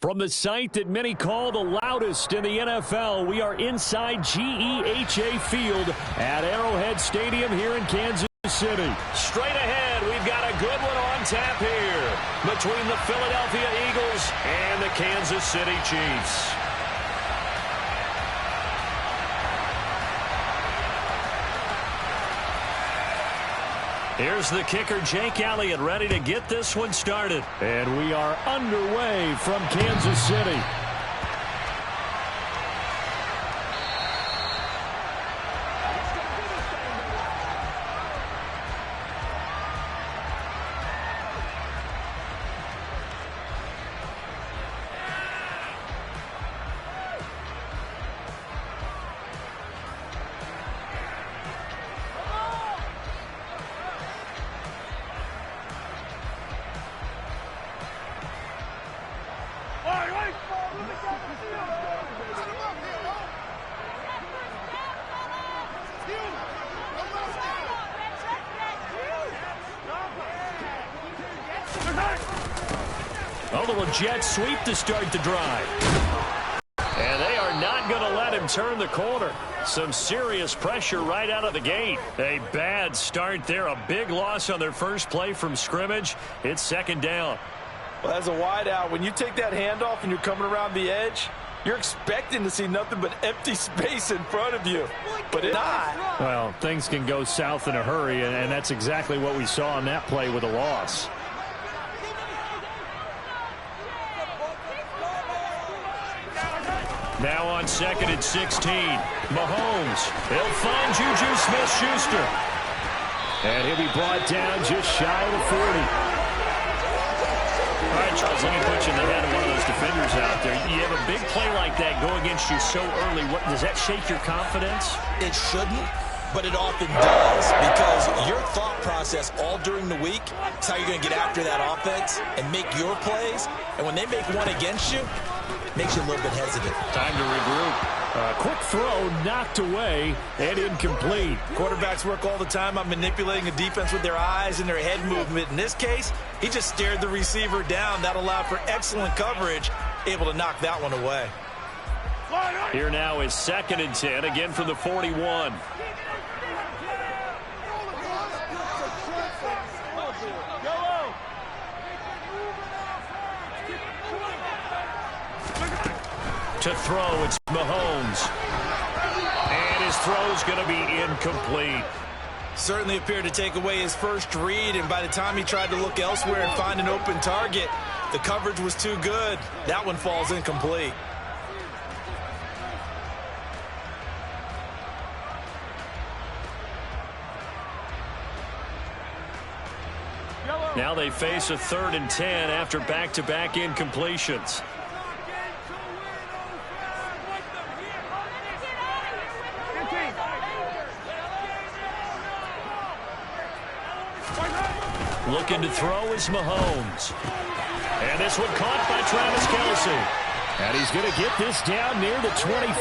From the site that many call the loudest in the NFL, we are inside GEHA Field at Arrowhead Stadium here in Kansas City. Straight ahead, we've got a good one on tap here between the Philadelphia Eagles and the Kansas City Chiefs. Here's the kicker, Jake Elliott, ready to get this one started. And we are underway from Kansas City. A little jet sweep to start the drive. And they are not going to let him turn the corner. Some serious pressure right out of the gate. A bad start there. A big loss on their first play from scrimmage. It's second down. Well, as a wideout, when you take that handoff and you're coming around the edge, you're expecting to see nothing but empty space in front of you. But it's not. Well, things can go south in a hurry, and that's exactly what we saw on that play with a loss. Now on second and 16. Mahomes. He'll find Juju Smith-Schuster. And he'll be brought down just shy of the 40. All right, Charles, let me put you in the head of one of those defenders out there. You have a big play like that go against you so early. Does that shake your confidence? It shouldn't, but it often does, because your thought process all during the week is how you're going to get after that offense and make your plays. And when they make one against you, it makes you a little bit hesitant. Time to regroup. Quick throw knocked away and incomplete. Quarterbacks work all the time on manipulating a defense with their eyes and their head movement. In this case, he just stared the receiver down. That allowed for excellent coverage, able to knock that one away. Here now is second and 10, again from the 41. To throw, it's Mahomes. And his throw's going to be incomplete. Certainly appeared to take away his first read, and by the time he tried to look elsewhere and find an open target, the coverage was too good. That one falls incomplete. Now they face a 3rd and 10 after back-to-back incompletions. Looking to throw is Mahomes. And this one caught by Travis Kelce. And he's going to get this down near the 25.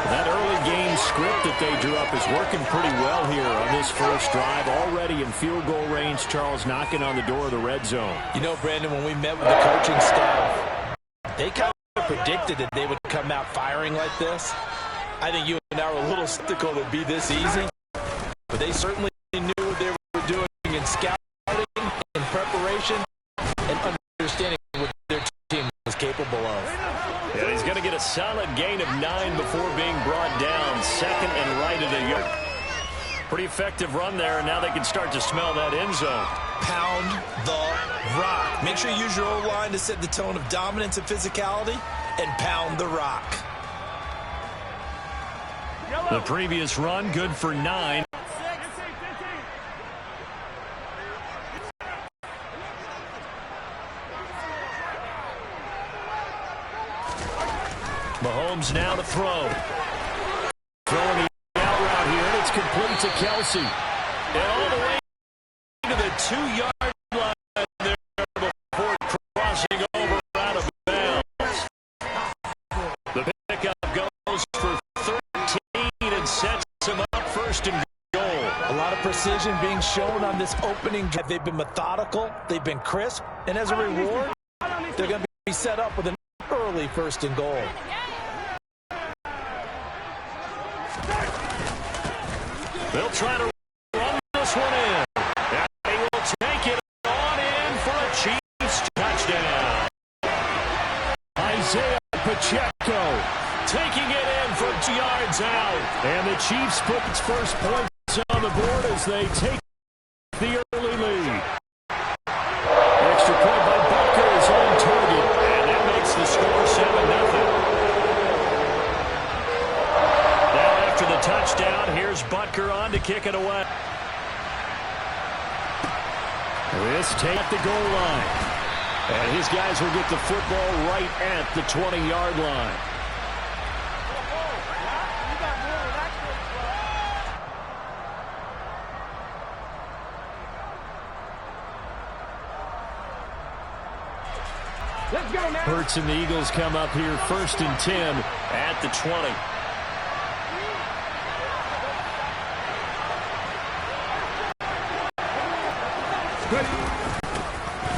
That early game script that they drew up is working pretty well here on this first drive. Already in field goal range, Charles, knocking on the door of the red zone. You know, Brandon, when we met with the coaching staff, they kind of predicted that they would come out firing like this. I think you and I were a little skeptical it would be this easy. But they certainly knew what they were doing in scouting, in preparation, and understanding what their team was capable of. And he's going to get a solid gain of 9 before being brought down. Second and right at the yard. Pretty effective run there, and now they can start to smell that end zone. Pound the rock. Make sure you use your O-line to set the tone of dominance and physicality, and pound the rock. The previous run, good for 9. Mahomes now to throw. Throwing the out route here, and it's complete to Kelce. And all the way to the 2-yard line there before crossing over out of bounds. The pickup goes for 13 and sets him up first and goal. A lot of precision being shown on this opening drive. They've been methodical, they've been crisp, and as a reward, they're going to set up with an early 1st and goal. They'll try to run this one in. And they will take it on in for a Chiefs touchdown. Isaiah Pacheco taking it in from 2 yards out. And the Chiefs put its first points on the board as they take the early lead. Extra point by Butker is on target. And that makes the score 7-0. The touchdown. Here's Butker on to kick it away. This take at the goal line. And his guys will get the football right at the 20-yard line. Let's go now. Hurts and the Eagles come up here 1st and 10 at the 20.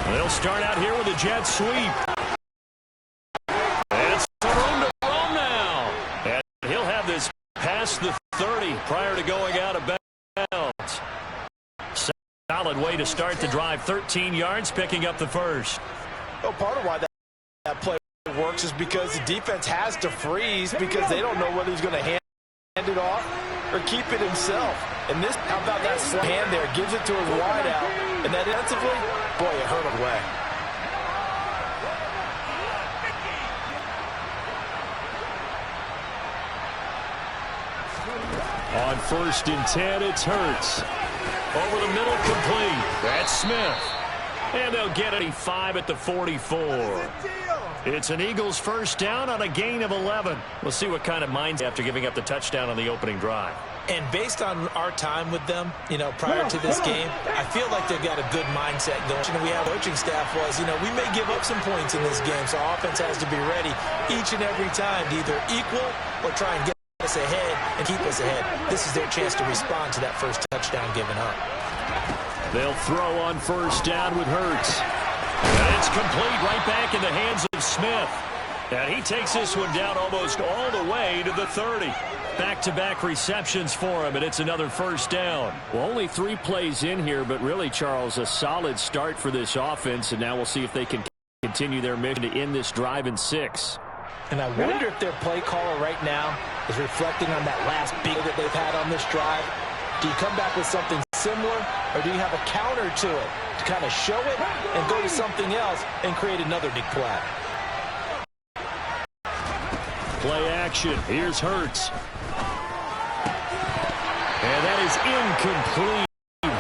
They'll start out here with a jet sweep. It's room to roam now. And he'll have this past the 30 prior to going out of bounds. Solid way to start the drive. 13 yards, picking up the first. Well, part of why that play works is because the defense has to freeze because they don't know whether he's going to hand it off or keep it himself. And this, how about that slant hand there? Gives it to his wide out. And that defensively, boy, it hurt him away. On 1st and 10, it's Hurts. Over the middle, complete. That's Smith. And they'll get a 5 at the 44. It's an Eagles 1st down on a gain of 11. We'll see what kind of mindset after giving up the touchdown on the opening drive. And based on our time with them, prior to this game, I feel like they've got a good mindset going. We have coaching staff was, we may give up some points in this game, so offense has to be ready each and every time to either equal or try and get us ahead and keep us ahead. This is their chance to respond to that first touchdown given up. They'll throw on 1st down with Hurts. And it's complete right back in the hands of Smith. And he takes this one down almost all the way to the 30. Back-to-back receptions for him, and it's another 1st down. Well, only 3 plays in here, but really, Charles, a solid start for this offense, and now we'll see if they can continue their mission to end this drive in 6. And I wonder if their play caller right now is reflecting on that last big that they've had on this drive. Do you come back with something similar, or do you have a counter to it to kind of show it and go to something else and create another big play? Play action. Here's Hurts. And that is incomplete.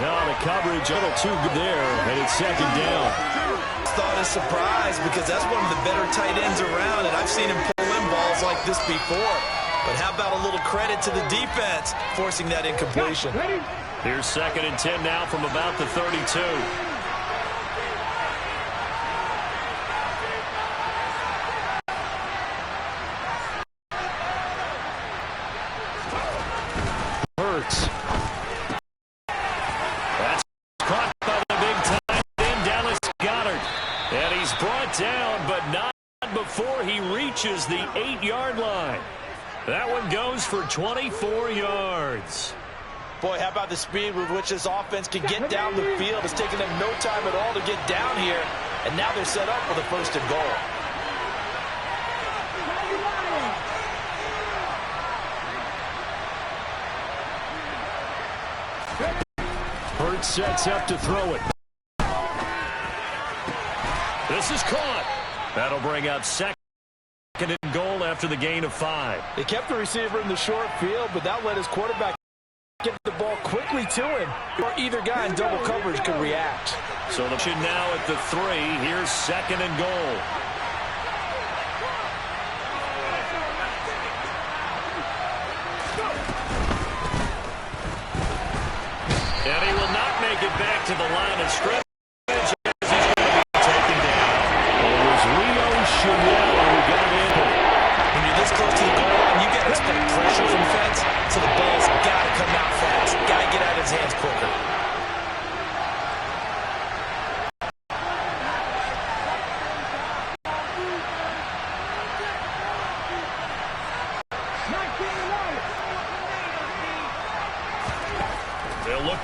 Now the coverage a little too good there, and it's 2nd down. Thought a surprise because that's one of the better tight ends around, and I've seen him pull in balls like this before. But how about a little credit to the defense forcing that incompletion? Here's 2nd and 10 now from about the 32. Hurts. That's caught by the big tight end, Dallas Goedert. And he's brought down, but not before he reaches the 8-yard line. That one goes for 24 yards. Boy, how about the speed with which this offense can get down the field? It's taken them no time at all to get down here, and now they're set up for the 1st and goal. Hurts sets up to throw it. This is caught. That'll bring up 2nd and goal after the gain of 5. They kept the receiver in the short field, but that let his quarterback get the ball quickly to him, or either guy in double coverage could react. So the should now at the 3. Here's 2nd and goal. And he will not make it back to the line of scrimmage as he's going to be taken down. It was Leo Chanel who got in. When you're this close to the goal line, you got to expect pressure from fence, so the ball's got to come out fast. Got to get out of his hands quicker.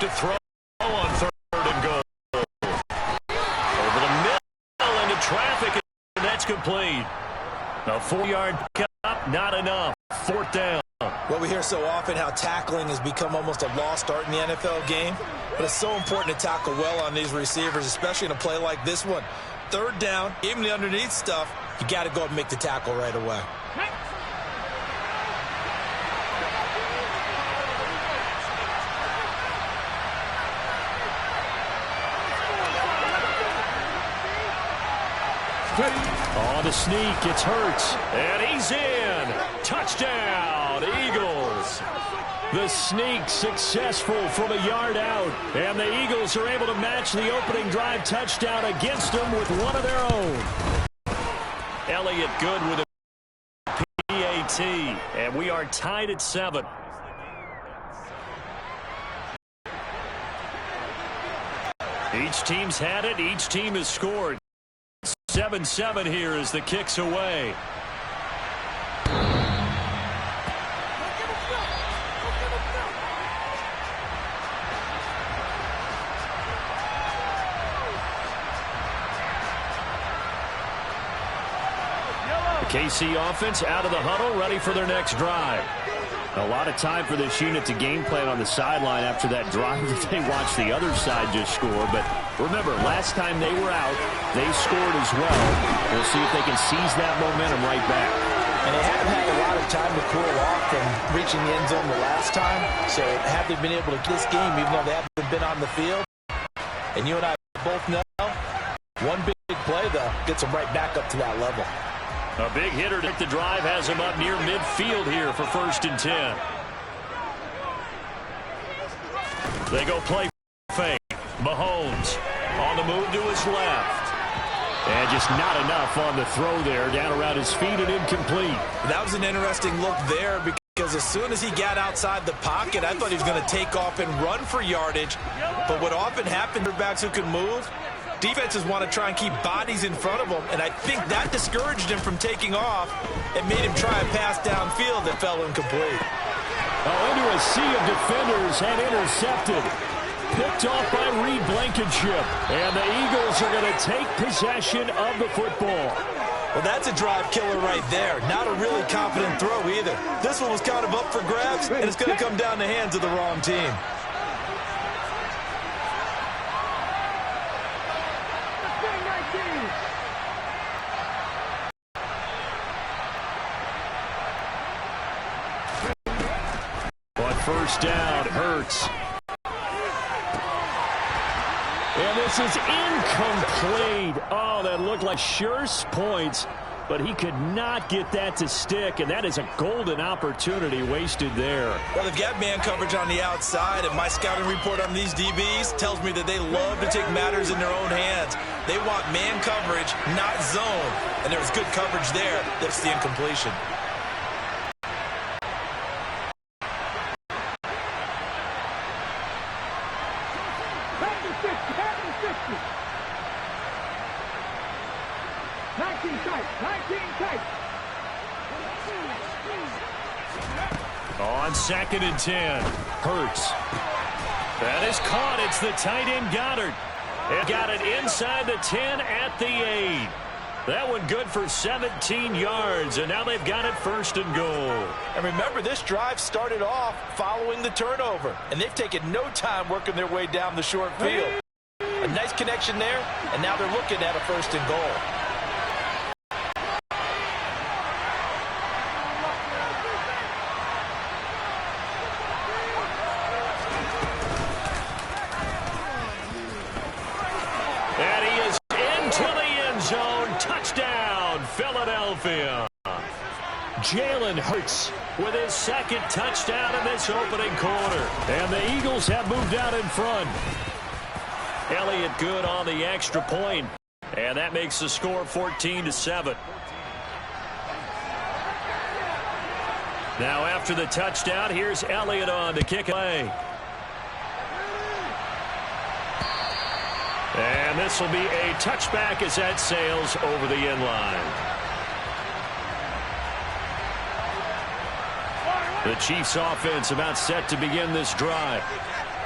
look to throw on 3rd and goal. Over the middle into traffic, and that's complete. A 4-yard cut, not enough. 4th down. Well, we hear so often how tackling has become almost a lost art in the NFL game, but it's so important to tackle well on these receivers, especially in a play like this one. 3rd down, even the underneath stuff, you got to go and make the tackle right away. On the sneak, it's Hurts, and he's in. Touchdown, Eagles. The sneak successful from a yard out, and the Eagles are able to match the opening drive touchdown against them with one of their own. Elliott good with a PAT, and we are tied at 7. Each team's had it, each team has scored. 7-7 here as the kick's away. The KC offense out of the huddle, ready for their next drive. A lot of time for this unit to game plan on the sideline after that drive that they watched the other side just score. But remember, last time they were out, they scored as well. We'll see if they can seize that momentum right back. And they haven't had a lot of time to cool off from reaching the end zone the last time. So have they been able to get this game even though they haven't been on the field? And you and I both know one big play, though, gets them right back up to that level. A big hitter to the drive has him up near midfield here for 1st and 10. They go play fake. Mahomes on the move to his left. And just not enough on the throw there. Down around his feet and incomplete. That was an interesting look there because as soon as he got outside the pocket, I thought he was going to take off and run for yardage. But what often happens, quarterbacks who can move, defenses want to try and keep bodies in front of him, and I think that discouraged him from taking off and made him try a pass downfield that fell incomplete. Into a sea of defenders and intercepted. Picked off by Reed Blankenship, and the Eagles are going to take possession of the football. Well, that's a drive killer right there. Not a really confident throw either. This one was kind of up for grabs, and it's going to come down the hands of the wrong team. First down, Hurts. And this is incomplete. Oh, that looked like sure points, but he could not get that to stick, and that is a golden opportunity wasted there. Well, they've got man coverage on the outside, and my scouting report on these DBs tells me that they love to take matters in their own hands. They want man coverage, not zone, and there was good coverage there. That's the incompletion. On 2nd and 10, Hurts. That is caught. It's the tight end Goddard. And got it inside the 10 at the 8. That one good for 17 yards, and now they've got it 1st and goal. And remember, this drive started off following the turnover, and they've taken no time working their way down the short field. A nice connection there, and now they're looking at a 1st and goal. And he is into the end zone. Touchdown, Philadelphia. Jalen Hurts with his 2nd touchdown in this opening quarter. And the Eagles have moved out in front. Elliott good on the extra point. And that makes the score 14-7. Now after the touchdown, here's Elliott on to kick away. And this will be a touchback as that sails over the end line. The Chiefs offense about set to begin this drive.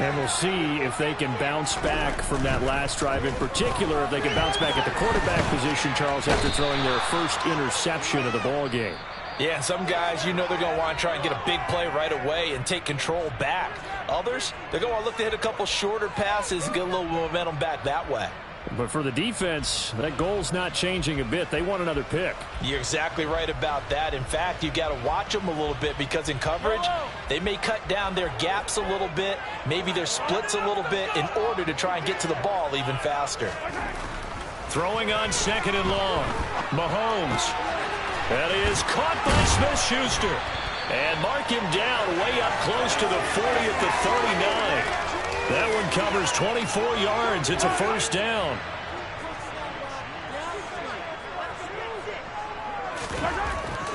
And we'll see if they can bounce back from that last drive, in particular if they can bounce back at the quarterback position, Charles, after throwing their first interception of the ball game. Yeah, some guys, you know they're going to want to try and get a big play right away and take control back. Others, they're going to want to look to hit a couple shorter passes and get a little momentum back that way. But for the defense, that goal's not changing a bit. They want another pick. You're exactly right about that. In fact, you've got to watch them a little bit because in coverage, they may cut down their gaps a little bit, maybe their splits a little bit in order to try and get to the ball even faster. Throwing on second and long. Mahomes. That is caught by Smith-Schuster. And mark him down way up close to the 40 at the 39. That one covers 24 yards. It's a first down.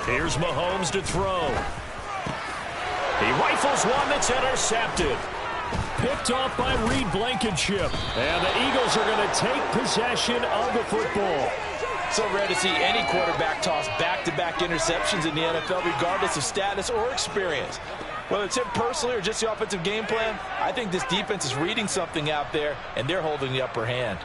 Here's Mahomes to throw. He rifles one that's intercepted. Picked off by Reed Blankenship. And the Eagles are going to take possession of the football. So rare to see any quarterback toss back-to-back interceptions in the NFL, regardless of status or experience. Whether it's him personally or just the offensive game plan, I think this defense is reading something out there, and they're holding the upper hand.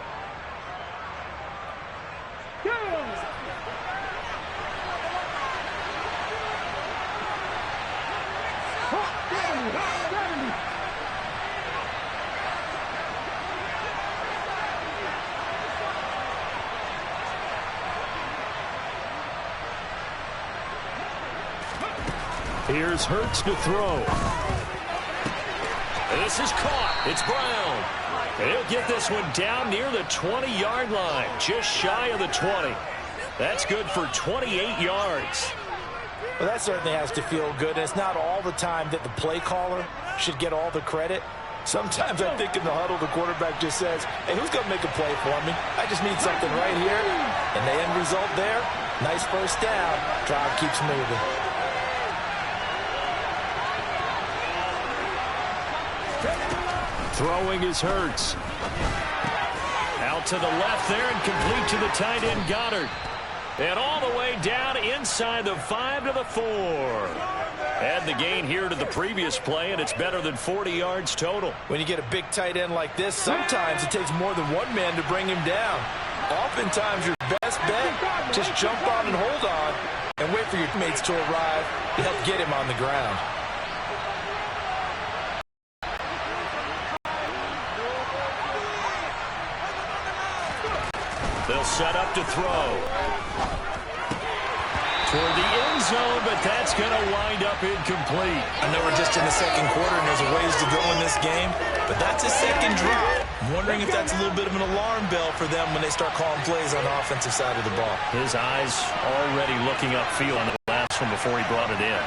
Here's Hurts to throw. This is caught. It's Brown. And he'll get this one down near the 20-yard line, just shy of the 20. That's good for 28 yards. Well, that certainly has to feel good. And it's not all the time that the play caller should get all the credit. Sometimes I think in the huddle, the quarterback just says, hey, who's going to make a play for me? I just need something right here. And the end result there, nice first down. Drive keeps moving. Throwing is Hurts. Out to the left there and complete to the tight end Goddard. And all the way down inside the 5 to the 4. Add the gain here to the previous play, and it's better than 40 yards total. When you get a big tight end like this, sometimes it takes more than one man to bring him down. Oftentimes your best bet, just jump on and hold on and wait for your teammates to arrive to help get him on the ground. They'll set up to throw. Toward the end zone, but that's going to wind up incomplete. I know we're just in the second quarter and there's a ways to go in this game, but that's a second drop. I'm wondering if that's a little bit of an alarm bell for them when they start calling plays on the offensive side of the ball. His eyes already looking upfield on the last one before he brought it in.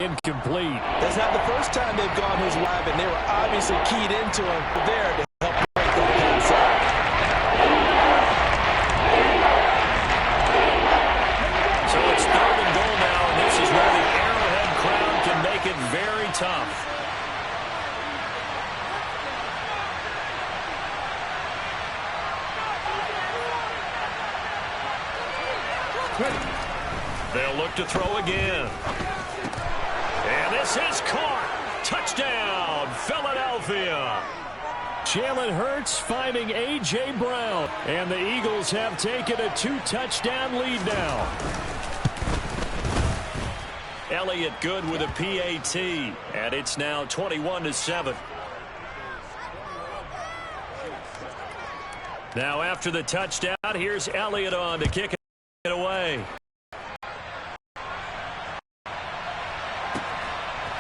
Incomplete. That's not the first time they've gone his way, and they were obviously keyed into him there to help break the right side. So it's 3rd and goal now, and this is where the Arrowhead crowd can make it very tough. They'll look to throw again. And this is caught. Touchdown, Philadelphia. Jalen Hurts finding A.J. Brown. And the Eagles have taken a 2-touchdown lead now. Elliott good with a PAT. And it's now 21-7. Now after the touchdown, here's Elliott on to kick it away.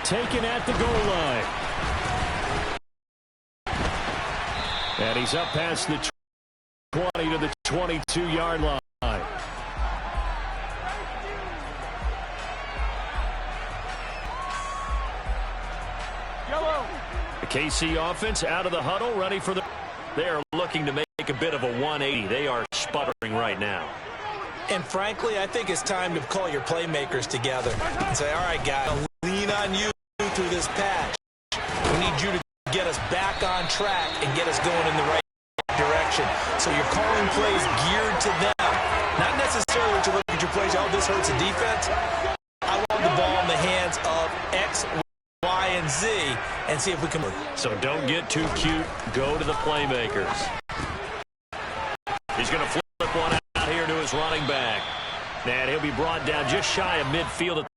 Taken at the goal line. And he's up past the 20 to the 22-yard line. The KC offense out of the huddle, ready for the... They're looking to make a bit of a 180. They are sputtering right now. And frankly, I think it's time to call your playmakers together and say, all right, guys, I'll lean on you through this patch. We need you to get us back on track and get us going in the right direction. protection. So you're calling plays geared to them. Not necessarily to look at your plays, oh, this hurts the defense. I want the ball in the hands of X, Y, and Z and see if we can. So don't get too cute. Go to the playmakers. He's going to flip one out here to his running back. And he'll be brought down just shy of midfield at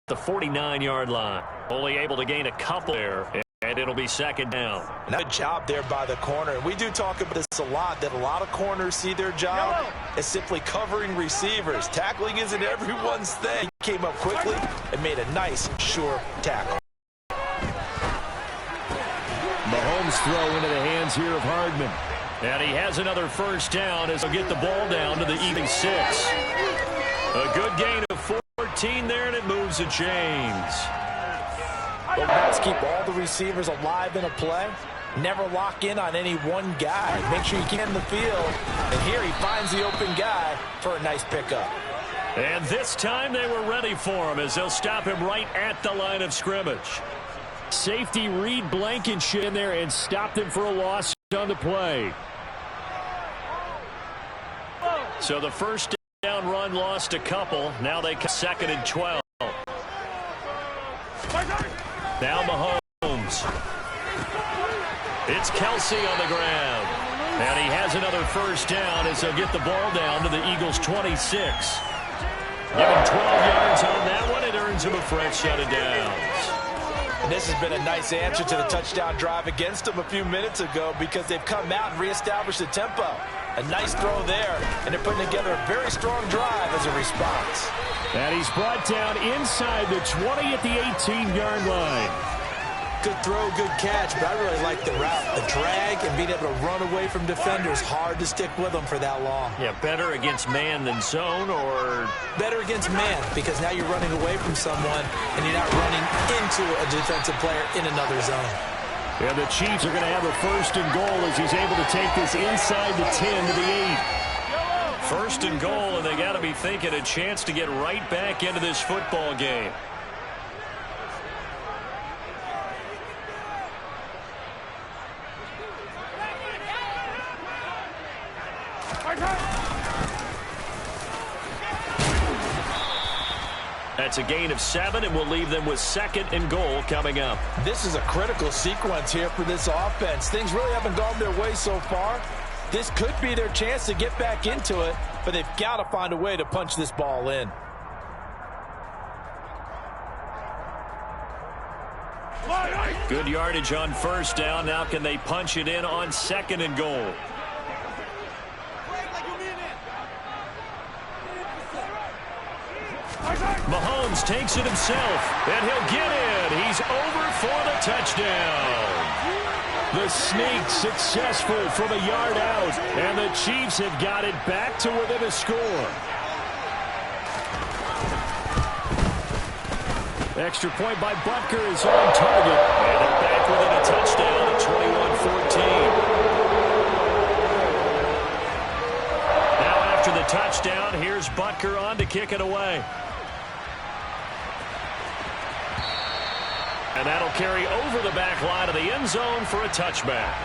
the 49-yard line. Only able to gain a couple there, and it'll be second down. Good job there by the corner. And we do talk about this a lot, that a lot of corners see their job as simply covering receivers. Tackling isn't everyone's thing. He came up quickly and made a nice, sure tackle. Mahomes throw into the hands here of Hardman. And he has another first down as he'll get the ball down to the even 6. A good gain of 14 there, and it moves the chains. Well, let's keep all the receivers alive in a play. Never lock in on any one guy. Make sure you get in the field. And here he finds the open guy for a nice pickup. And this time they were ready for him as they'll stop him right at the line of scrimmage. Safety Reed Blankenship in there and stopped him for a loss on the play. So the first down run lost a couple. Now they cut 2nd and 12. Now Mahomes. It's Kelsey on the ground. And he has another first down as he'll get the ball down to the Eagles' 26. Give him 12 yards on that one. It earns him a fresh set of downs. And this has been a nice answer to the touchdown drive against them a few minutes ago because they've come out and reestablished the tempo. A nice throw there, and they're putting together a very strong drive as a response. And he's brought down inside the 20 at the 18-yard line. Good throw, good catch, but I really like the route. The drag and being able to run away from defenders, hard to stick with them for that long. Yeah, better against man than zone, or? Better against man, because now you're running away from someone, and you're not running into a defensive player in another zone. Yeah, the Chiefs are going to have a 1st and goal as he's able to take this inside the 10 to the 8. 1st and goal, and they got to be thinking a chance to get right back into this football game. That's a gain of 7, and we'll leave them with 2nd and goal coming up. This is a critical sequence here for this offense. Things really haven't gone their way so far. This could be their chance to get back into it, but they've got to find a way to punch this ball in. Good yardage on 1st down. Now can they punch it in on 2nd and goal? Mahomes takes it himself, and he'll get in. He's over for the touchdown. The sneak successful from a yard out, and the Chiefs have got it back to within a score. Extra point by Butker is on target, and they're back within a touchdown at 21-14. Now after the touchdown, here's Butker on to kick it away. And that'll carry over the back line of the end zone for a touchback.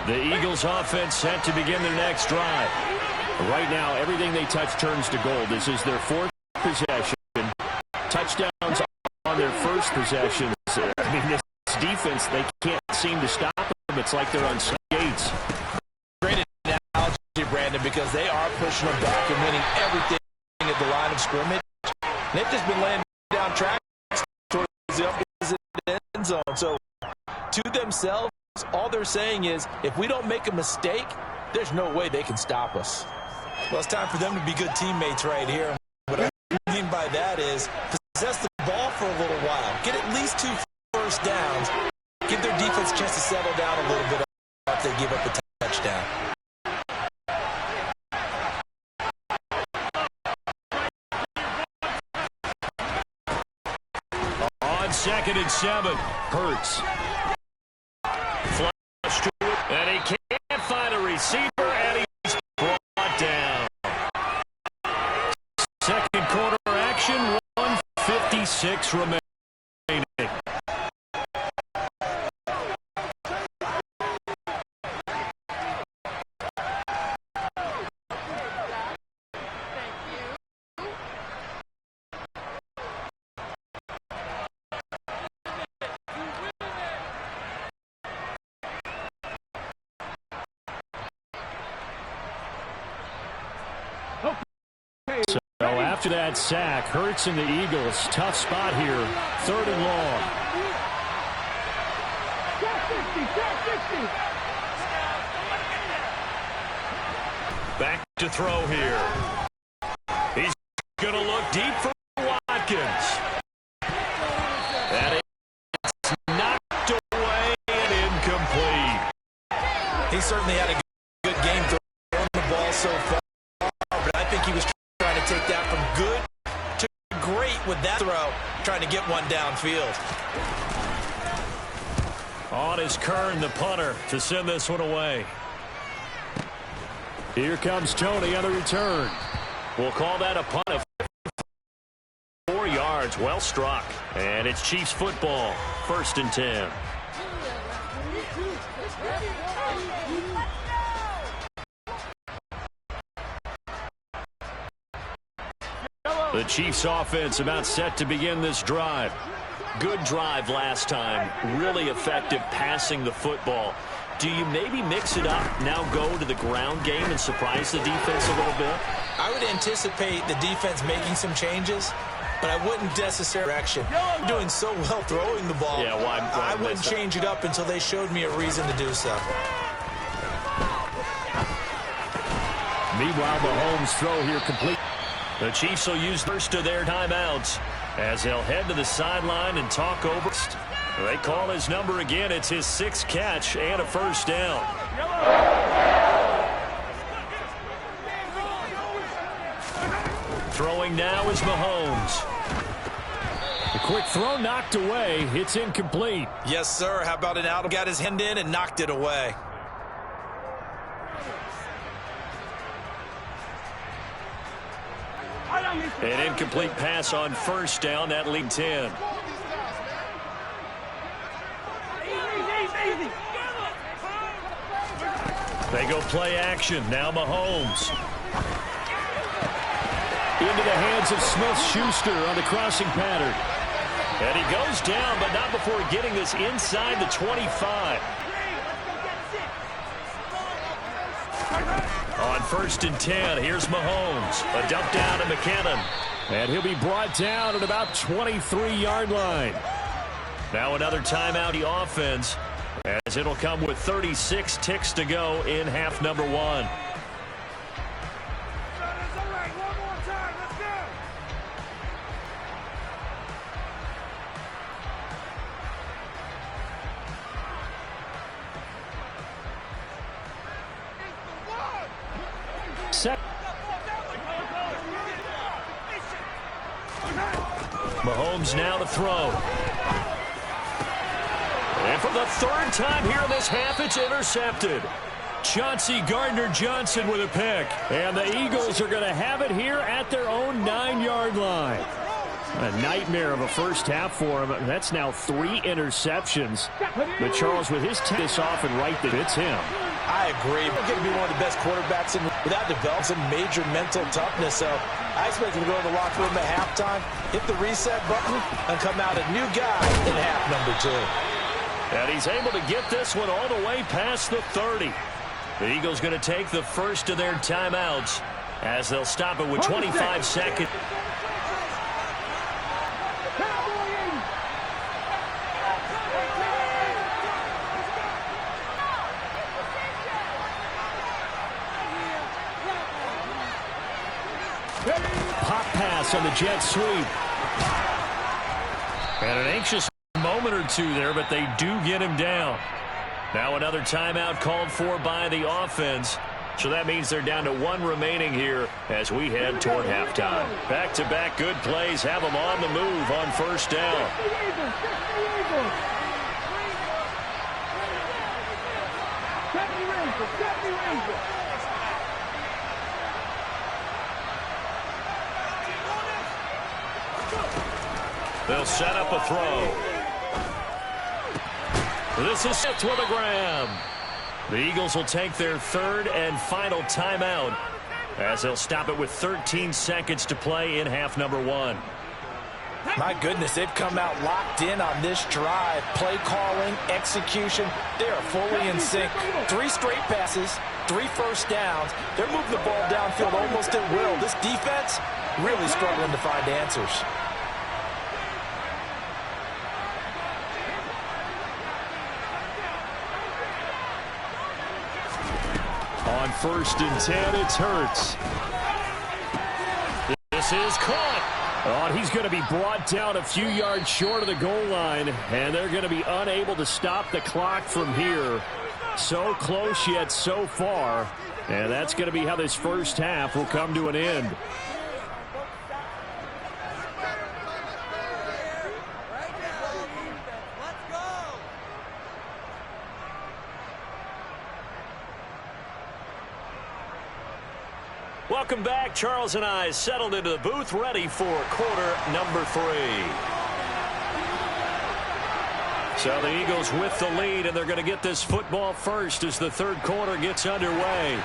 The Eagles offense set to begin their next drive. Right now, everything they touch turns to gold. This is their 4th possession. Touchdowns on their 1st possessions. I mean, this defense, they can't seem to stop them. It's like they're on skates. Brandon, because they are pushing them back and winning everything at the line of scrimmage. And they've just been laying down tracks towards the opposite end zone. So to themselves, all they're saying is, if we don't make a mistake, there's no way they can stop us. Well, it's time for them to be good teammates right here. What I mean by that is possess the ball for a little while. Get at least 2 first downs. Give their defense a chance to settle down a little bit after they give up a touchdown. On 2nd and 7, Hurts. Flush to it, and he can't find a receiver, and he's brought down. Second quarter action, 6 remaining. So after that sack, Hurts and the Eagles, tough spot here, 3rd and long. Back to throw here. He's going to look deep for Watkins. And it's knocked away and incomplete. He certainly had a good game throwing the ball so far, but I think he was trying to take that from good to great with that throw, trying to get one downfield. On is Kern, the punter, to send this one away. Here comes Tony on the return. We'll call that a punt of 4 yards. Well struck. And it's Chiefs football. 1st and 10. The Chiefs offense about set to begin this drive. Good drive last time. Really effective passing the football. Do you maybe mix it up, now go to the ground game and surprise the defense a little bit? I would anticipate the defense making some changes, but I wouldn't necessarily action. They're doing so well throwing the ball. Yeah, why I wouldn't change it up until they showed me a reason to do so. Meanwhile, Mahomes' throw here complete. The Chiefs will use the first of their timeouts as they'll head to the sideline and talk over. They call his number again. It's his 6th catch and a 1st down. Throwing now is Mahomes. The quick throw knocked away. It's incomplete. Yes, sir. How about an out? Got his hand in and knocked it away. An incomplete pass on 1st down. That lead 10. They go play action. Now Mahomes. Into the hands of Smith-Schuster on the crossing pattern. And he goes down, but not before getting this inside the 25. On 1st and 10, here's Mahomes. A dump down to McKinnon. And he'll be brought down at about 23-yard line. Now another timeout, the offense, as it'll come with 36 ticks to go in half number 1. Mahomes now to throw. And for the 3rd time here in this half, it's intercepted. Chauncey Gardner-Johnson with a pick. And the Eagles are going to have it here at their own 9-yard line. A nightmare of a first half for him. That's now 3 interceptions. But Charles, with his this off and right, that it's him. I agree. He's going to be one of the best quarterbacks without developing some major mental toughness. So I expect him to go in the locker room at halftime, hit the reset button, and come out a new guy in half number 2. And he's able to get this one all the way past the 30. The Eagles going to take the first of their timeouts as they'll stop it with 25 seconds. Pop pass on the jet sweep. And an anxious moment or two there, but they do get him down. Now another timeout called for by the offense. So that means they're down to 1 remaining here as we head toward halftime. Back-to-back good plays have them on the move on 1st down. They'll set up a throw. This is Smith with a grab. The Eagles will take their third and final timeout as they'll stop it with 13 seconds to play in half number one. My goodness, they've come out locked in on this drive. Play calling, execution, they are fully in sync. 3 straight passes, 3 first downs. They're moving the ball downfield almost at will. This defense really struggling to find answers. On 1st and 10, it's Hurts. This is caught. Oh, he's going to be brought down a few yards short of the goal line, and they're going to be unable to stop the clock from here. So close yet so far, and that's going to be how this first half will come to an end. Welcome back. Charles and I settled into the booth, ready for quarter number 3. So the Eagles with the lead, and they're going to get this football first as the third quarter gets underway.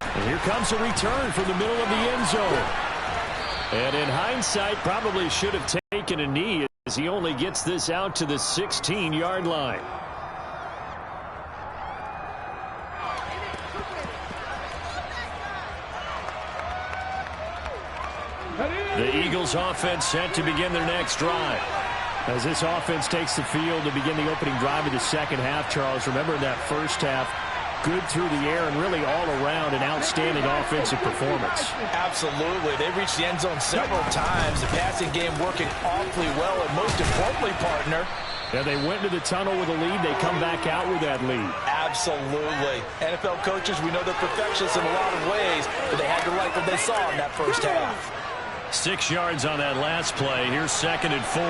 And here comes a return from the middle of the end zone. And in hindsight, probably should have taken a knee as he only gets this out to the 16-yard line. The Eagles offense set to begin their next drive. As this offense takes the field to begin the opening drive of the second half, Charles, remember in that first half, good through the air and really all around an outstanding offensive performance. Absolutely. They reached the end zone several times. The passing game working awfully well, and most importantly, partner, and they went to the tunnel with a lead. They come back out with that lead. Absolutely. NFL coaches, we know they're perfectionists in a lot of ways, but they had to like what they saw in that first half. 6 yards on that last play. Here's 2nd and 4.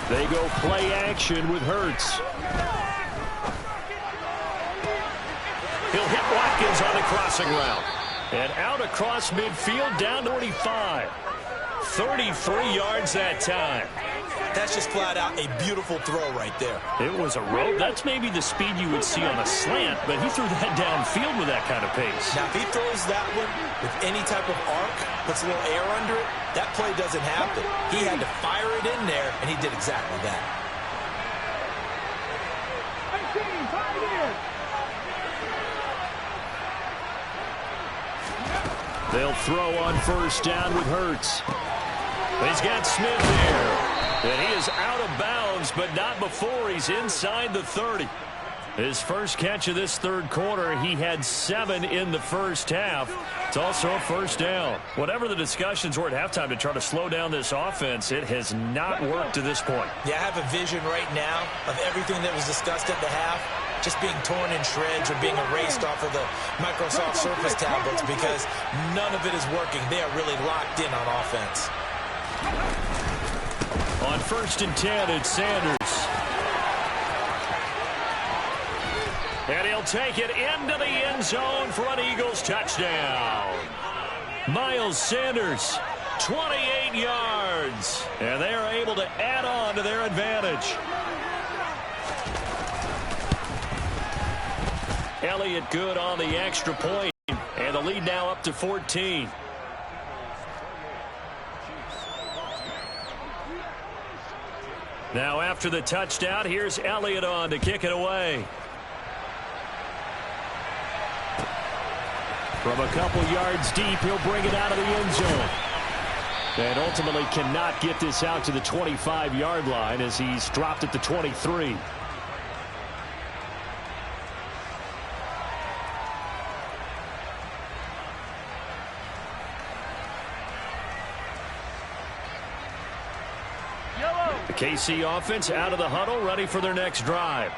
They go play action with Hurts. He'll hit Watkins on the crossing route. And out across midfield down 45. 33 yards that time. That's just flat out a beautiful throw right there. It was a rope. That's maybe the speed you would see on a slant, but he threw that downfield with that kind of pace. Now, if he throws that one with any type of arc, puts a little air under it, that play doesn't happen. He had to fire it in there, and he did exactly that. They'll throw on 1st down with Hurts. He's got Smith there. And he is out of bounds, but not before he's inside the 30. His first catch of this third quarter, he had 7 in the first half. It's also a first down. Whatever the discussions were at halftime to try to slow down this offense, it has not worked to this point. Yeah, I have a vision right now of everything that was discussed at the half just being torn in shreds or being erased off of the Microsoft Surface tablets because none of it is working. They are really locked in on offense. On 1st and 10, it's Sanders. And he'll take it into the end zone for an Eagles touchdown. Miles Sanders, 28 yards. And they are able to add on to their advantage. Elliott good on the extra point. And the lead now up to 14. Now after the touchdown, here's Elliott on to kick it away. From a couple yards deep, he'll bring it out of the end zone. And ultimately cannot get this out to the 25-yard line as he's dropped at the 23. The KC offense out of the huddle, ready for their next drive.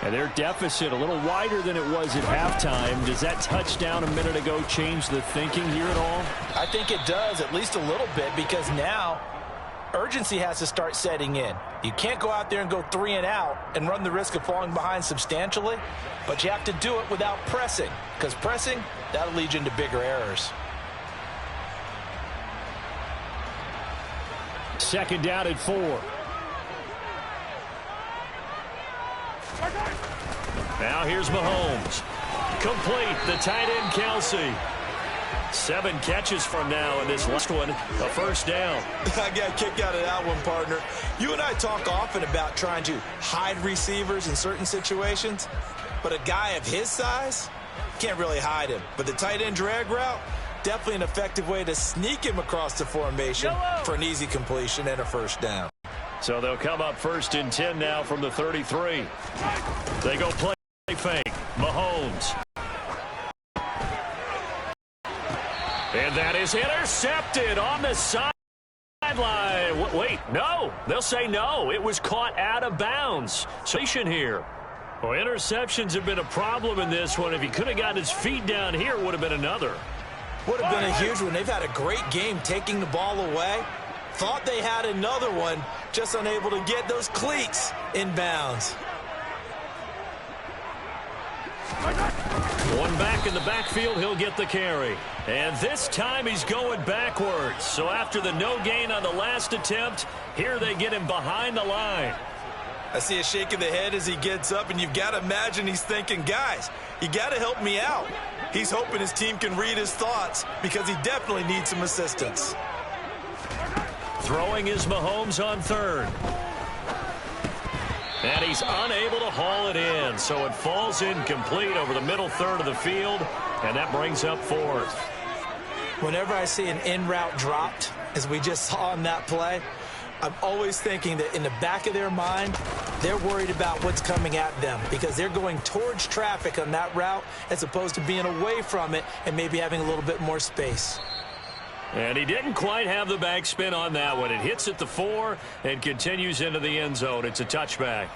And their deficit a little wider than it was at halftime. Does that touchdown a minute ago change the thinking here at all? I think it does, at least a little bit, because now urgency has to start setting in. You can't go out there and go 3 and out and run the risk of falling behind substantially, but you have to do it without pressing, because pressing, that'll lead you into bigger errors. Second down and 4. Now here's Mahomes. Complete, the tight end Kelsey. 7 catches from now in this last one, a first down. I got a kick out of that one, partner. You and I talk often about trying to hide receivers in certain situations, but a guy of his size, can't really hide him. But the tight end drag route, definitely an effective way to sneak him across the formation for an easy completion and a first down. So they'll come up first and 10 now from the 33. They go play fake. Mahomes. And that is intercepted on the sideline. Wait, no. They'll say no. It was caught out of bounds. Station here. Well, interceptions have been a problem in this one. If he could have gotten his feet down here, it would have been another. Would have been a huge one. They've had a great game taking the ball away. Thought they had another one, just unable to get those cleats in bounds. One back in the backfield, he'll get the carry. And this time he's going backwards. So after the no gain on the last attempt, here they get him behind the line. I see a shake of the head as he gets up, and you've got to imagine he's thinking, guys, you got to help me out. He's hoping his team can read his thoughts because he definitely needs some assistance. Throwing is Mahomes on third. And he's unable to haul it in, so it falls incomplete over the middle third of the field, and that brings up fourth. Whenever I see an in-route dropped, as we just saw on that play, I'm always thinking that in the back of their mind, they're worried about what's coming at them because they're going towards traffic on that route as opposed to being away from it and maybe having a little bit more space. And he didn't quite have the backspin on that one. It hits at the 4 and continues into the end zone. It's a touchback.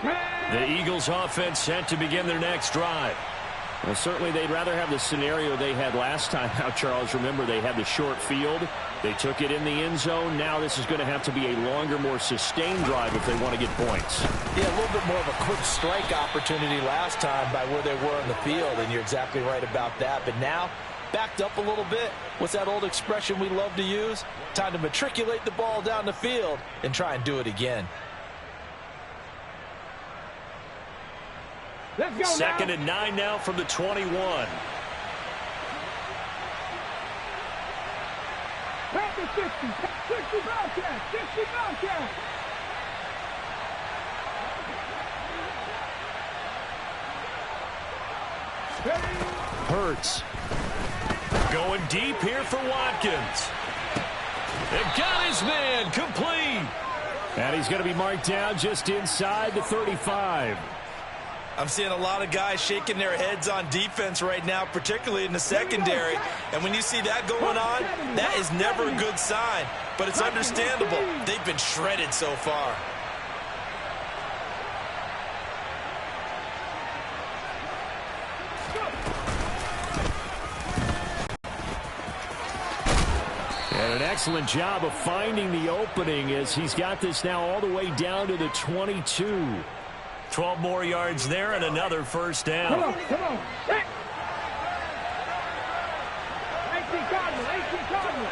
The Eagles offense set to begin their next drive. Well, certainly they'd rather have the scenario they had last time. Now, Charles, remember they had the short field. They took it in the end zone. Now this is going to have to be a longer, more sustained drive if they want to get points. Yeah, a little bit more of a quick strike opportunity last time by where they were on the field, and you're exactly right about that. But now, backed up a little bit. What's that old expression we love to use? Time to matriculate the ball down the field and try and do it again. Let's go. Second and 9 now from the 21. Back to 60. 60 Bobcat. 60 Bobcat. Hurts. Going deep here for Watkins. And got his man complete. And he's going to be marked down just inside the 35. I'm seeing a lot of guys shaking their heads on defense right now, particularly in the secondary. And when you see that going on, that is never a good sign. But it's understandable. They've been shredded so far. And an excellent job of finding the opening as he's got this now all the way down to the 22. 12 more yards there and another first down. Come on, come on. 18 Cardinal, 18 Cardinal.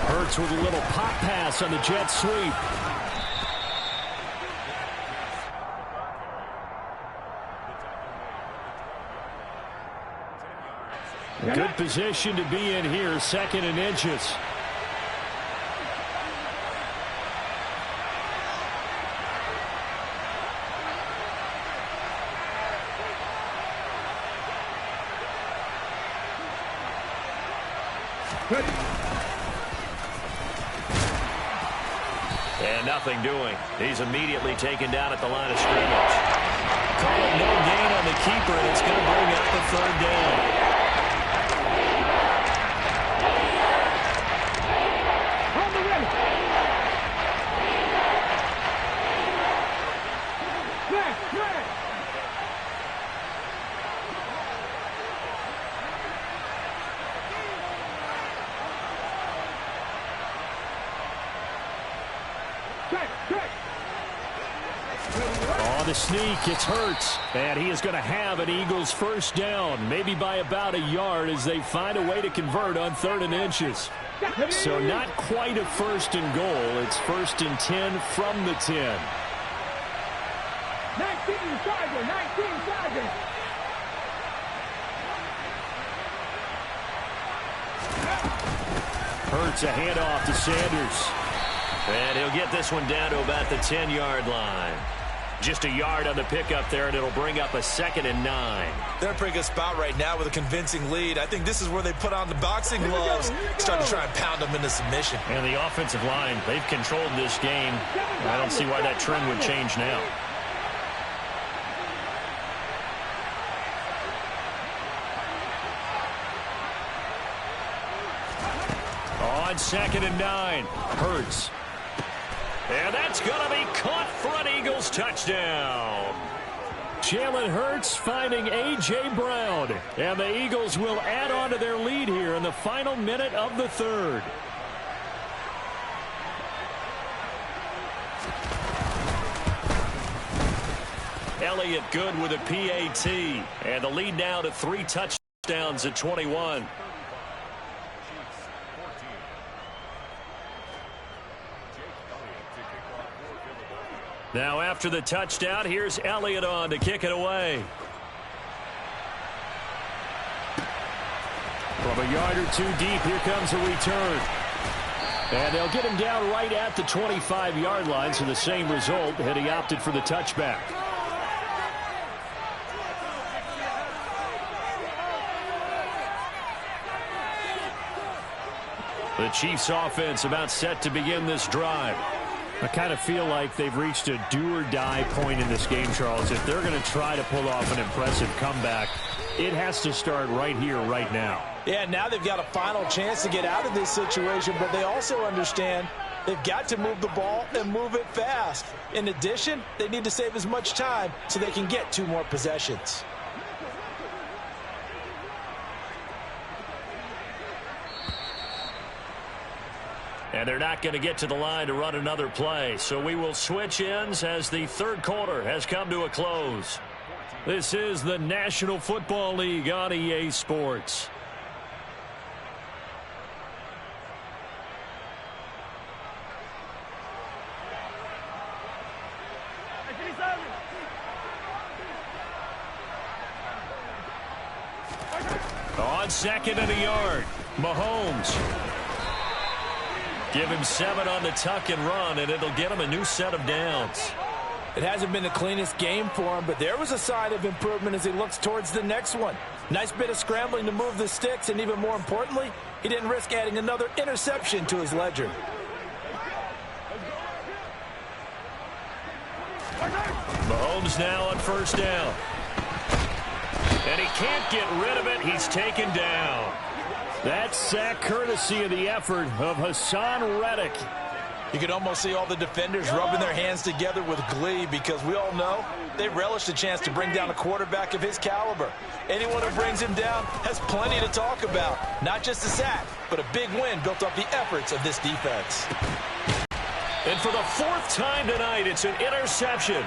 Hurts with a little pop pass on the jet sweep. Good position to be in here, second and inches. And nothing doing. He's immediately taken down at the line of scrimmage. Call it no gain on the keeper, and it's going to bring up the third down. the sneak. It's Hurts. And he is going to have an Eagles first down, maybe by about a yard as they find a way to convert on 3rd and inches. So not quite a 1st and goal. It's 1st and 10 from the 10. 19 Charger, 19 Charger. Hurts a handoff to Sanders. And he'll get this one down to about the 10-yard line. Just a yard on the pickup there, and it'll bring up a 2nd and 9. They're in a pretty good spot right now with a convincing lead. I think this is where they put on the boxing gloves, start to try and pound them into submission. And the offensive line, they've controlled this game. I don't see why that trend would change now. On 2nd and 9, Hurts. And that's going to be caught for an Eagles touchdown. Jalen Hurts finding A.J. Brown. And the Eagles will add on to their lead here in the final minute of the 3rd. Elliott good with a PAT. And the lead now to 3 touchdowns at 21. Now after the touchdown, here's Elliott on to kick it away. From a yard or 2 deep, here comes a return. And they'll get him down right at the 25-yard line, so the same result, and he opted for the touchback. The Chiefs offense about set to begin this drive. I kind of feel like they've reached a do-or-die point in this game, Charles. If they're going to try to pull off an impressive comeback, it has to start right here, right now. Yeah, now they've got a final chance to get out of this situation, but they also understand they've got to move the ball and move it fast. In addition, they need to save as much time so they can get 2 more possessions. And they're not going to get to the line to run another play. So we will switch ends as the 3rd quarter has come to a close. This is the National Football League on EA Sports. On 2nd and a yard, Mahomes. Give him 7 on the tuck and run, and it'll get him a new set of downs. It hasn't been the cleanest game for him, but there was a sign of improvement as he looks towards the next one. Nice bit of scrambling to move the sticks, and even more importantly, he didn't risk adding another interception to his ledger. Mahomes now on 1st down. And he can't get rid of it. He's taken down. That sack courtesy of the effort of Hassan Reddick. You can almost see all the defenders rubbing their hands together with glee because we all know they relish the chance to bring down a quarterback of his caliber. Anyone who brings him down has plenty to talk about. Not just a sack, but a big win built off the efforts of this defense. And for the 4th time tonight, it's an interception.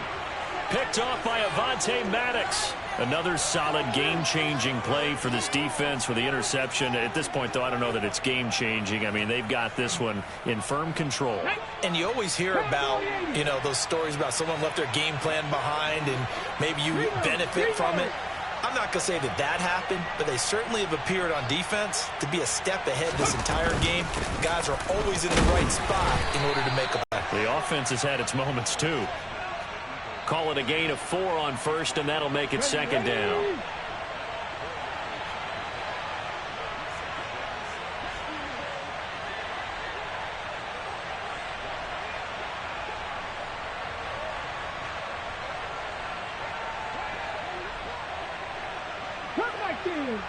Picked off by Avonte Maddox. Another solid game-changing play for this defense with the interception. At this point, though, I don't know that it's game-changing. I mean, they've got this one in firm control. And you always hear about, you know, those stories about someone left their game plan behind and maybe you benefit from it. I'm not going to say that that happened, but they certainly have appeared on defense to be a step ahead this entire game. Guys are always in the right spot in order to make a play. The offense has had its moments, too. Call it a gain of 4 on 1st, and that'll make it 2nd down.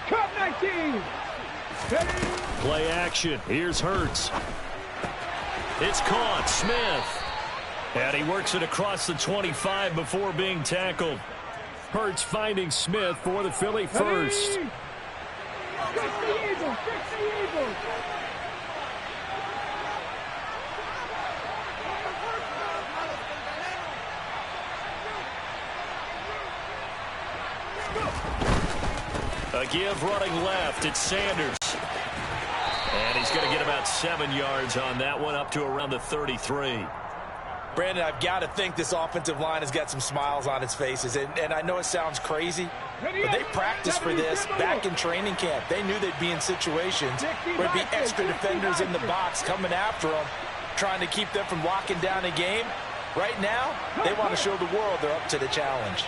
Cup 19. Play action. Here's Hurts. It's caught. Smith. And he works it across the 25 before being tackled. Hurts finding Smith for the Philly first. Fix the Eagles. Fix the Eagles. A give running left. It's Sanders. And he's going to get about 7 yards on that one, up to around the 33. Brandon, I've got to think this offensive line has got some smiles on its faces. And I know it sounds crazy, but they practiced for this back in training camp. They knew they'd be in situations where there'd be extra defenders in the box coming after them, trying to keep them from locking down a game. Right now, they want to show the world they're up to the challenge.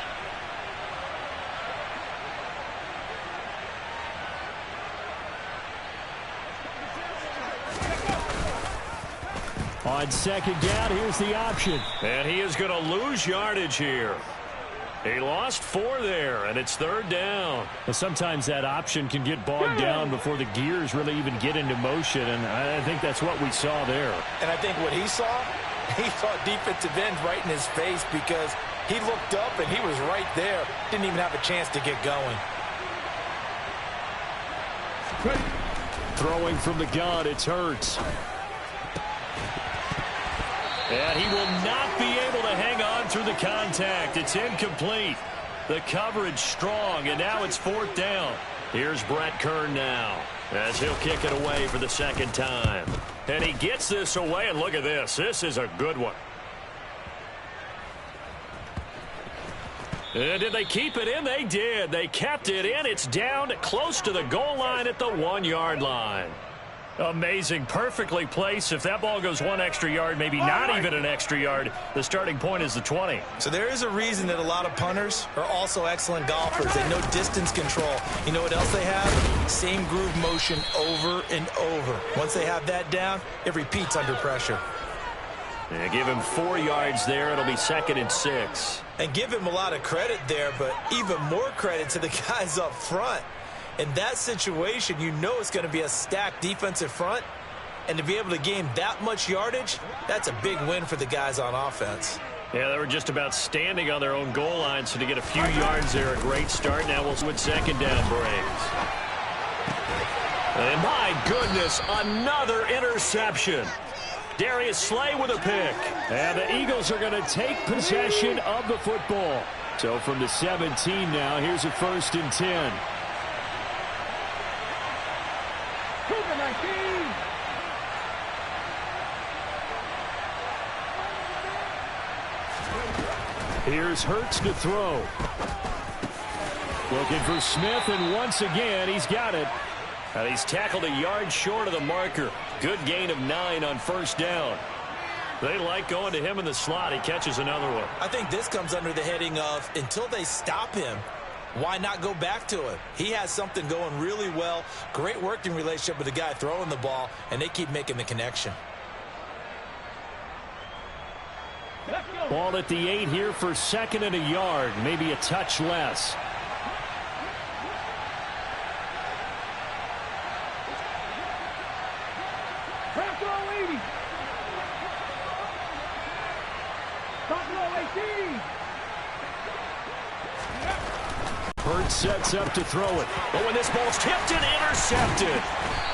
On second down, here's the option. And he is going to lose yardage here. He lost 4 there, and it's 3rd down. Well, sometimes that option can get bogged down before the gears really even get into motion, and I think that's what we saw there. And I think what he saw defensive end right in his face, because he looked up and he was right there. Didn't even have a chance to get going. Throwing from the gun, it's Hurts. And he will not be able to hang on through the contact. It's incomplete. The coverage strong, and now it's 4th down. Here's Brett Kern now, as he'll kick it away for the 2nd time. And he gets this away, and look at this. This is a good one. And did they keep it in? They did. They kept it in. It's down close to the goal line at the 1-yard line. Amazing. Perfectly placed. If that ball goes 1 extra yard, maybe not even an extra yard, the starting point is the 20. So there is a reason that a lot of punters are also excellent golfers. They know distance control. You know what else they have? Same groove motion over and over. Once they have that down, it repeats under pressure. Yeah, give him 4 yards there. It'll be 2nd and 6. And give him a lot of credit there, but even more credit to the guys up front. In that situation, you know it's going to be a stacked defensive front. And to be able to gain that much yardage, that's a big win for the guys on offense. Yeah, they were just about standing on their own goal line, so to get a few yards there, a great start. Now we'll see what 2nd down brings. And my goodness, another interception. Darius Slay with a pick. And the Eagles are going to take possession of the football. So from the 17 now, here's a 1st and 10. Here's Hurts to throw. Looking for Smith, and once again, he's got it. And he's tackled a yard short of the marker. Good gain of 9 on 1st down. They like going to him in the slot. He catches another one. I think this comes under the heading of, until they stop him, why not go back to him? He has something going really well. Great working relationship with the guy throwing the ball, and they keep making the connection. Ball at the 8 here for 2nd and a yard, maybe a touch less. Hurts sets up to throw it. But when this ball's tipped and intercepted.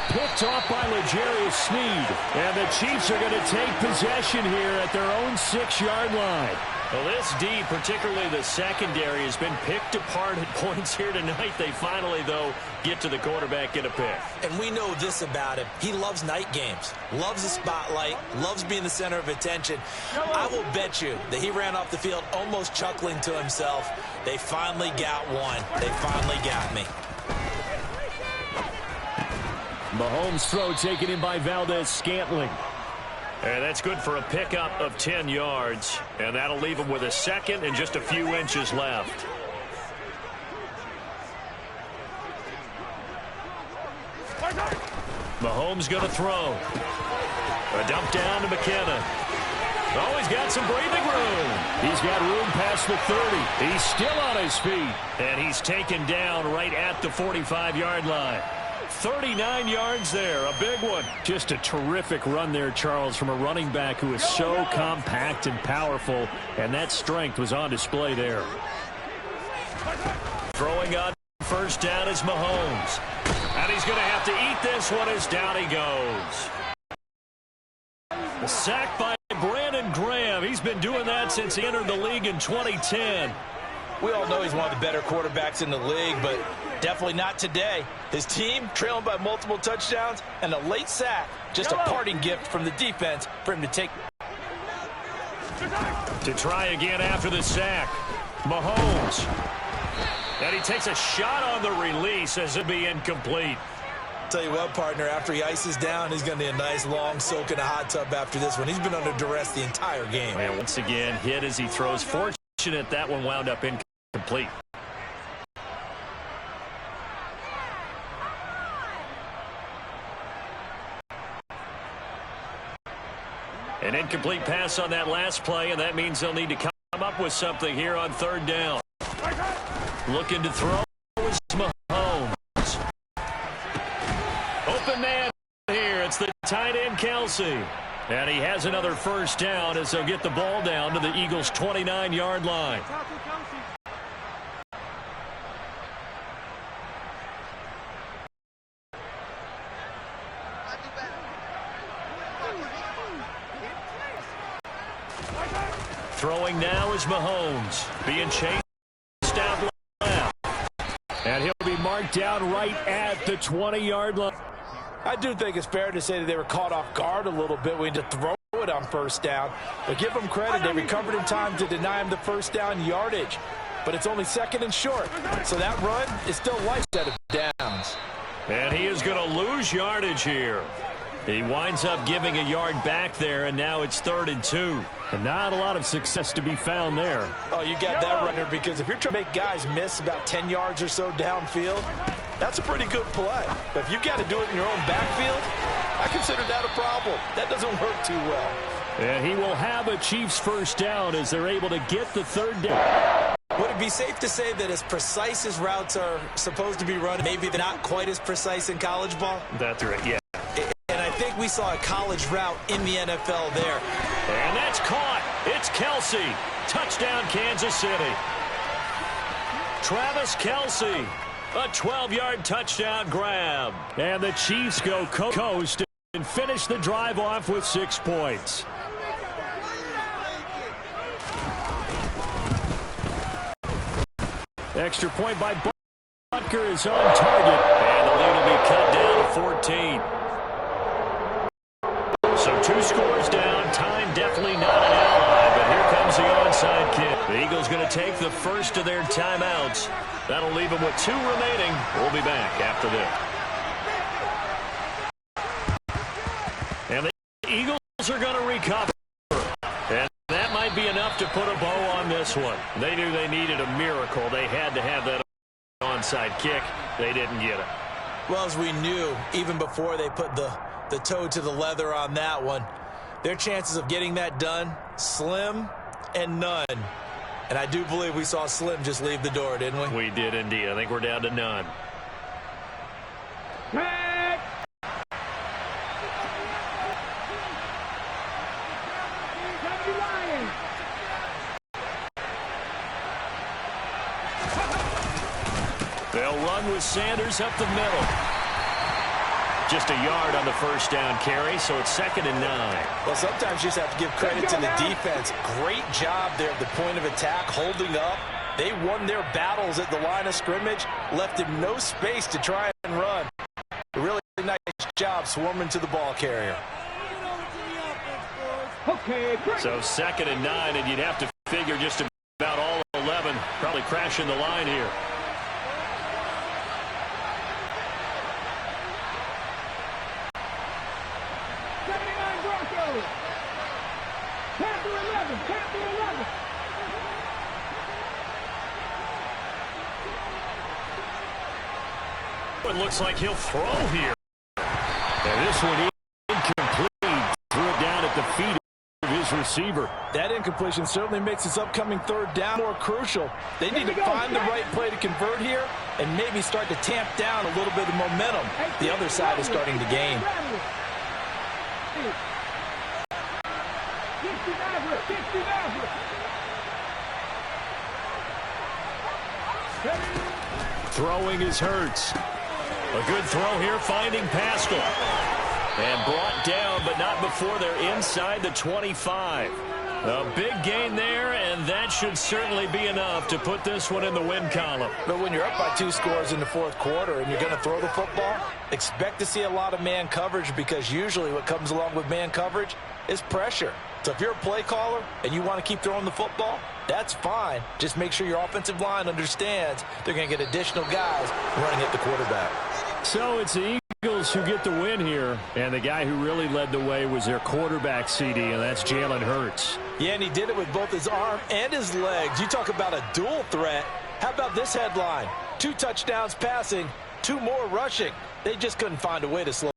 Picked off by L'Jarius Sneed. And the Chiefs are going to take possession here at their own 6-yard line. Well, this D, particularly the secondary, has been picked apart at points here tonight. They finally, though, get to the quarterback, get a pick. And we know this about him. He loves night games, loves the spotlight, loves being the center of attention. I will bet you that he ran off the field almost chuckling to himself. They finally got one. They finally got me. Mahomes' throw taken in by Valdez-Scantling. And that's good for a pickup of 10 yards. And that'll leave him with a 2nd and just a few inches left. Mahomes going to throw. A dump down to McKenna. Oh, he's got some breathing room. He's got room past the 30. He's still on his feet. And he's taken down right at the 45-yard line. 39 yards there, a big one. Just a terrific run there, Charles, from a running back who is so compact and powerful, and that strength was on display there. Throwing on 1st down is Mahomes. And he's going to have to eat this one as down he goes. A sack by Brandon Graham. He's been doing that since he entered the league in 2010. We all know he's one of the better quarterbacks in the league, but definitely not today. His team trailing by multiple touchdowns and a late sack. Just a parting gift from the defense for him to take. To try again after the sack. Mahomes. And he takes a shot on the release as it be incomplete. Tell you what, partner, after he ices down, he's going to need a nice long soak in a hot tub after this one. He's been under duress the entire game. And once again, hit as he throws. Fortunate that one wound up incomplete. An incomplete pass on that last play, and that means they'll need to come up with something here on third down. Looking to throw is Mahomes. Open man here. It's the tight end, Kelce. And he has another first down as they'll get the ball down to the Eagles' 29-yard line. Throwing now is Mahomes. Being chased out left. And he'll be marked down right at the 20-yard line. I do think it's fair to say that they were caught off guard a little bit. We had to throw it on first down. But give them credit. They recovered in time to deny him the first down yardage. But it's only second and short. So that run is still light set of downs. And he is going to lose yardage here. He winds up giving a yard back there, and now it's 3rd and 2. And not a lot of success to be found there. Oh, you got that runner, because if you're trying to make guys miss about 10 yards or so downfield, that's a pretty good play. But if you've got to do it in your own backfield, I consider that a problem. That doesn't work too well. And he will have a Chiefs first down as they're able to get the 3rd down. Would it be safe to say that as precise as routes are supposed to be run, maybe they're not quite as precise in college ball? That's right, yeah. And I think we saw a college route in the NFL there. And that's caught. It's Kelce. Touchdown, Kansas City. Travis Kelce. A 12-yard touchdown grab. And the Chiefs go coast and finish the drive off with 6 points. Extra point by Butker is on target. And the lead will be cut down to 14. So 2 scores down. Time definitely not an ally, but here comes the onside kick. The Eagles going to take the first of their timeouts. That'll leave them with 2 remaining. We'll be back after this. And the Eagles are going to recover. And that might be enough to put a bow on this one. They knew they needed a miracle. They had to have that onside kick. They didn't get it. Well, as we knew, even before they put the toe to the leather on that one, their chances of getting that done, slim and none. And I do believe we saw Slim just leave the door, didn't we? We did indeed. I think we're down to none. They'll run with Sanders up the middle. Just a yard on the first down carry, so it's 2nd and 9. Well, sometimes you just have to give credit to the defense. Great job there at the point of attack, holding up. They won their battles at the line of scrimmage, left him no space to try and run. A really nice job swarming to the ball carrier. So 2nd and 9, and you'd have to figure just about all 11 probably crashing the line here. It looks like he'll throw here. And this one incomplete. Threw it down at the feet of his receiver. That incompletion certainly makes this upcoming 3rd down more crucial. They need to find the right play to convert here and maybe start to tamp down a little bit of momentum. The other side is starting to gain. Throwing is Hurts. A good throw here, finding Pascal. And brought down, but not before they're inside the 25. A big gain there, and that should certainly be enough to put this one in the win column. But when you're up by 2 scores in the 4th quarter and you're going to throw the football, expect to see a lot of man coverage, because usually what comes along with man coverage is pressure. So if you're a play caller and you want to keep throwing the football, that's fine. Just make sure your offensive line understands they're going to get additional guys running at the quarterback. So it's the Eagles who get the win here, and the guy who really led the way was their quarterback, CD, and that's Jalen Hurts. Yeah, and he did it with both his arm and his legs. You talk about a dual threat. How about this headline? 2 touchdowns passing, 2 more rushing. They just couldn't find a way to slow